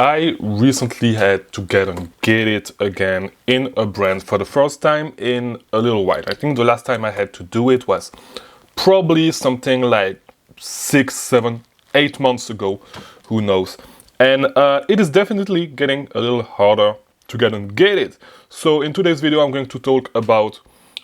I recently had to get ungated again in a brand for the first time in a little while. I think the last time I had to do it was probably something like 6, 7, 8 months ago, who knows. And it is definitely getting a little harder to get ungated. So in today's video, I'm going to talk about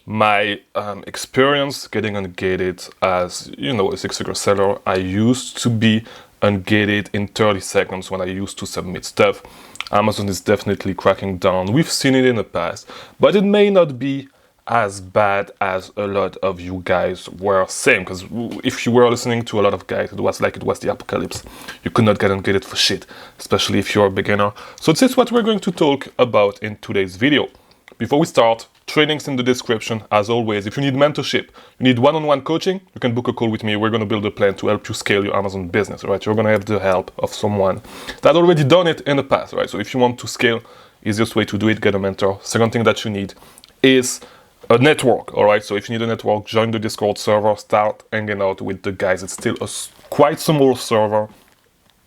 my experience getting ungated as, you know, a six-figure seller. I used to be ungated in 30 seconds when I used to submit stuff. Amazon is definitely cracking down. We've seen it in the past, but it may not be as bad as a lot of you guys were saying, because if you were listening to a lot of guys, it was like it was the apocalypse. You could not get ungated for shit, especially if you're a beginner. So this is what we're going to talk about in today's video. Before we start, training's in the description. As always, if you need mentorship, you need one-on-one coaching, you can book a call with me. We're going to build a plan to help you scale your Amazon business, right? You're going to have the help of someone that already done it in the past, right? So if you want to scale, easiest way to do it, get a mentor. Second thing that you need is a network, all right? So if you need a network, join the Discord server, start hanging out with the guys. It's still a quite small server.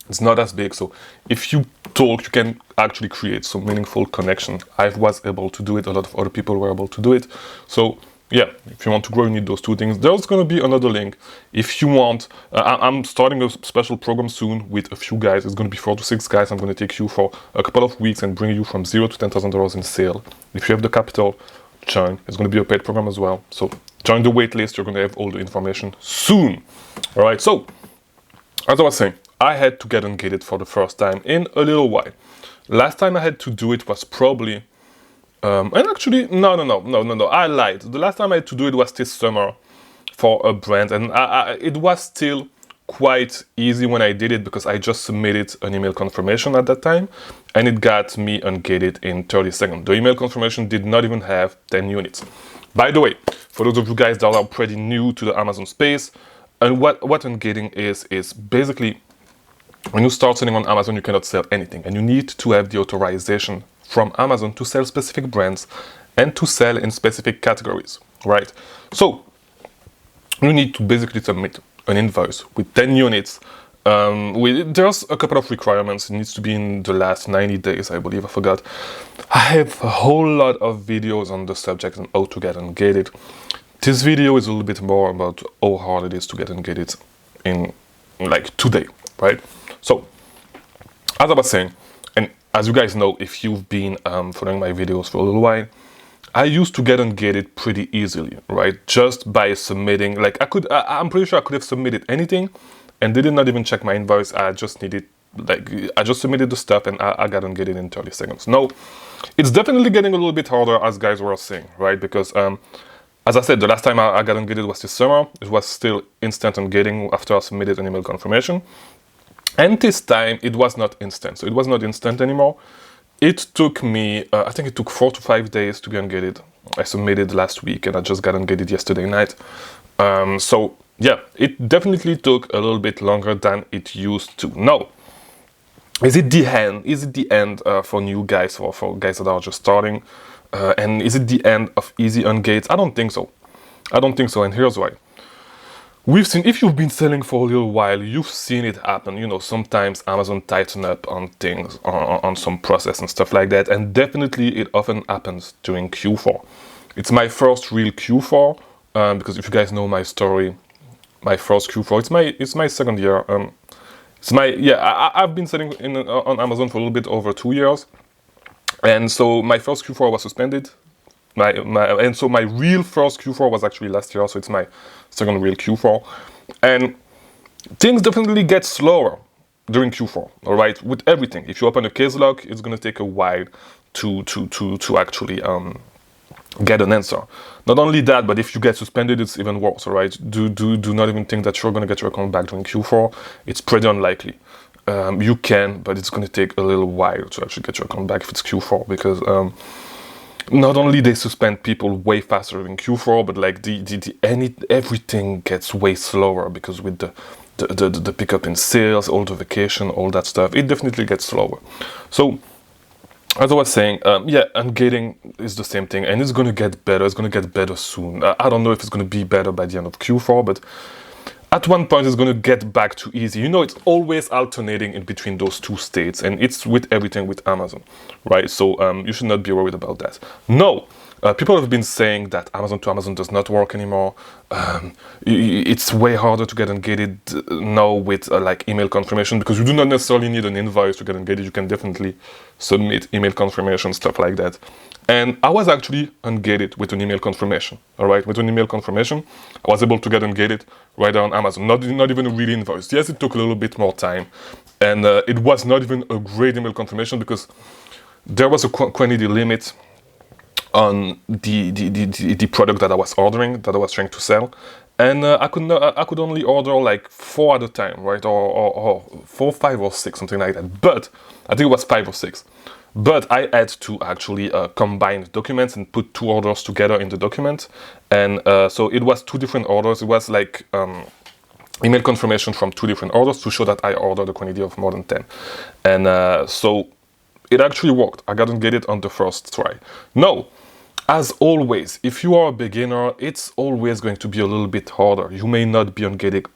It's not as big, so if you talk, you can actually create some meaningful connection. I was able to do it. A lot of other people were able to do it. So yeah, if you want to grow, you need those two things. There's going to be another link. If you want, I'm starting a special program soon with a few guys. It's going to be 4 to 6 guys. I'm going to take you for a couple of weeks and bring you from $0 to $10,000 in sale. If you have the capital, join. It's going to be a paid program as well. So join the wait list. You're going to have all the information soon. All right. So as I was saying, I had to get ungated for the first time in a little while. Last time I had to do it was probably, and actually, no, I lied. The last time I had to do it was this summer for a brand, and it was still quite easy when I did it because I just submitted an email confirmation at that time, and it got me ungated in 30 seconds. The email confirmation did not even have 10 units. By the way, for those of you guys that are pretty new to the Amazon space, and what ungating is basically, when you start selling on Amazon, you cannot sell anything, and you need to have the authorization from Amazon to sell specific brands and to sell in specific categories, right? So you need to basically submit an invoice with 10 units. There's a couple of requirements. It needs to be in the last 90 days, I believe. I forgot. I have a whole lot of videos on the subject and how to get ungated. This video is a little bit more about how hard it is to get ungated in like today, right? So, as I was saying, and as you guys know, if you've been following my videos for a little while, I used to get ungated pretty easily, right? Just by submitting, like I'm pretty sure I could have submitted anything and they did not even check my invoice. I just submitted the stuff and I got ungated in 30 seconds. No, it's definitely getting a little bit harder, as guys were saying, right? Because, as I said, the last time I got ungated was this summer. It was still instant ungating after I submitted an email confirmation. And this time it was not instant. So it was not instant anymore. It took me, I think it took 4 to 5 days to get ungated. I submitted last week and I just got ungated yesterday night. So yeah, it definitely took a little bit longer than it used to. Now, is it the end? Is it the end for new guys or for guys that are just starting? And is it the end of easy ungates? I don't think so. I don't think so, and here's why. We've seen, if you've been selling for a little while, you've seen it happen. You know, sometimes Amazon tighten up on things, on some process and stuff like that. And definitely it often happens during Q4. It's my first real Q4, because if you guys know my story, my first Q4, it's my second year. I've been selling on Amazon for a little bit over 2 years. And so my first Q4 was suspended. And so my real first Q4 was actually last year, so it's my second real Q4. And things definitely get slower during Q4, all right, with everything. If you open a case log, it's going to take a while to actually get an answer. Not only that, but if you get suspended, it's even worse, all right? Do not even think that you're going to get your account back during Q4. It's pretty unlikely. You can, but it's going to take a little while to actually get your account back if it's Q4, because not only they suspend people way faster in Q4, but like everything gets way slower because with the pickup in sales, all the vacation, all that stuff, it definitely gets slower. So as I was saying, ungating is the same thing, and it's going to get better. It's going to get better soon. I don't know if it's going to be better by the end of Q4, but at one point it's going to get back to easy. You know, it's always alternating in between those two states, and it's with everything with Amazon, right? So you should not be worried about that. No. People have been saying that Amazon to Amazon does not work anymore. It's way harder to get ungated now with like email confirmation, because you do not necessarily need an invoice to get ungated. You can definitely submit email confirmation, stuff like that. And I was actually ungated with an email confirmation. All right, with an email confirmation, I was able to get ungated right there on Amazon. Not even a real invoice. Yes, it took a little bit more time, and it was not even a great email confirmation because there was a quantity limit on the product that I was ordering, that I was trying to sell, and I could only order like 4 at a time, right, or 4, 5, or 6, something like that. But I think it was 5 or 6. But I had to actually combine documents and put 2 orders together in the document, and so it was 2 different orders. It was like email confirmation from 2 different orders to show that I ordered a quantity of more than 10, and so it actually worked. I got ungated on the first try. No. As always, if you are a beginner, it's always going to be a little bit harder. You may not be ungated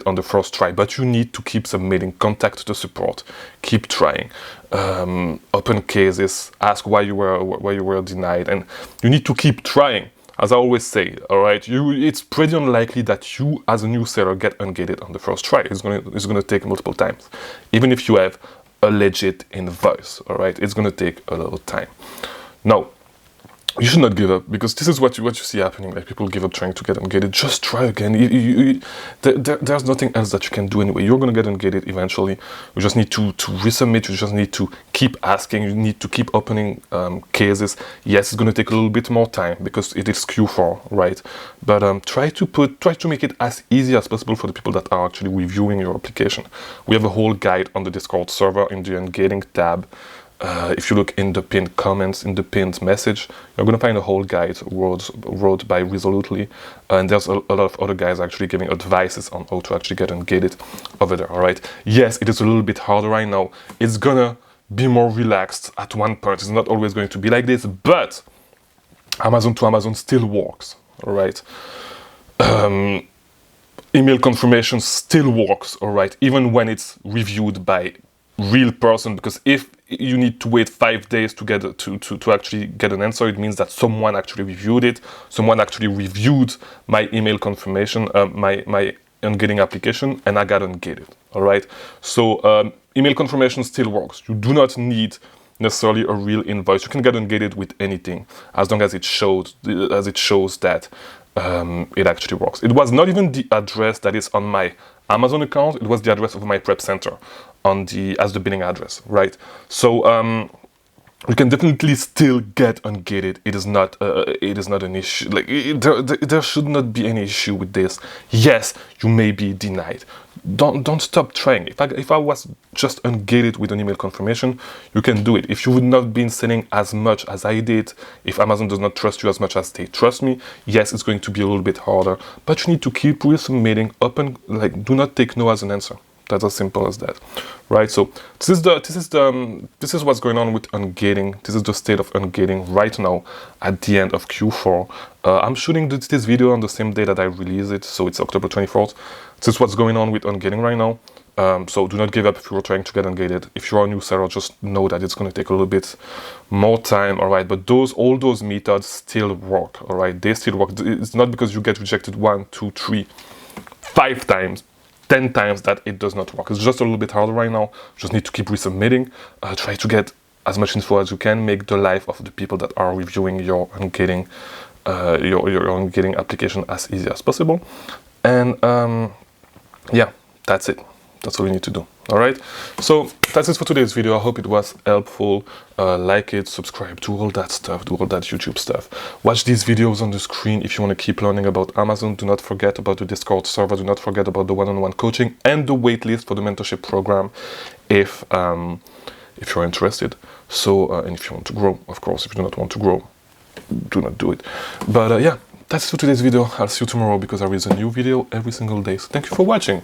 on the first try, but you need to keep submitting, contact the support, keep trying, open cases, ask why you were denied, and you need to keep trying. As I always say, all right, it's pretty unlikely that you, as a new seller, get ungated on the first try. It's gonna take multiple times, even if you have a legit invoice. All right, it's gonna take a little time. Now, you should not give up, because this is what you see happening. Like, people give up trying to get ungated. Just try again. There's nothing else that you can do anyway. You're going to get ungated eventually. You just need to resubmit. You just need to keep asking. You need to keep opening cases. Yes, it's going to take a little bit more time because it is Q4, right? But try to make it as easy as possible for the people that are actually reviewing your application. We have a whole guide on the Discord server in the Ungating tab. If you look in the pinned comments, in the pinned message, you're going to find a whole guide wrote by Resolutely, and there's a lot of other guys actually giving advices on how to actually get ungated over there. All right, yes, it is a little bit harder right now. It's gonna be more relaxed at one point. It's not always going to be like this, but Amazon to Amazon still works. All right, email confirmation still works. All right, even when it's reviewed by real person, because if you need to wait 5 days to get to actually get an answer, it means that someone actually reviewed it. Someone actually reviewed my email confirmation, my ungating application, and I got ungated. All right, so email confirmation still works. You do not need necessarily a real invoice. You can get ungated with anything as long as it shows that it actually works. It was not even the address that is on my Amazon account. It was the address of my prep center as the billing address, right? So you can definitely still get ungated. It is not an issue. Like, there should not be any issue with this. Yes, you may be denied. Don't stop trying. If I was just ungated with an email confirmation, you can do it. If you would not been selling as much as I did, if Amazon does not trust you as much as they trust me, yes, it's going to be a little bit harder. But you need to keep resubmitting. Do not take no as an answer. That's as simple as that, right? So this is what's going on with ungating. This is the state of ungating right now at the end of Q4. I'm shooting this video on the same day that I release it, so it's October 24th. This is what's going on with ungating right now. So do not give up if you're trying to get ungated. If you're a new seller, just know that it's going to take a little bit more time, all right? But all those methods still work, all right? They still work. It's not because you get rejected 1, 2, 3, 5 times, 10 times that it does not work. It's just a little bit harder right now. You just need to keep resubmitting. Try to get as much info as you can. Make the life of the people that are reviewing your ungating application as easy as possible. And yeah, that's it. That's all you need to do. All right, so that's it for today's video. I hope it was helpful. Like it, subscribe, do all that stuff, do all that YouTube stuff. Watch these videos on the screen if you want to keep learning about Amazon. Do not forget about the Discord server. Do not forget about the one-on-one coaching and the waitlist for the mentorship program if you're interested. So and if you want to grow, of course. If you do not want to grow, do not do it. But yeah, that's it for today's video. I'll see you tomorrow because there is a new video every single day. So thank you for watching.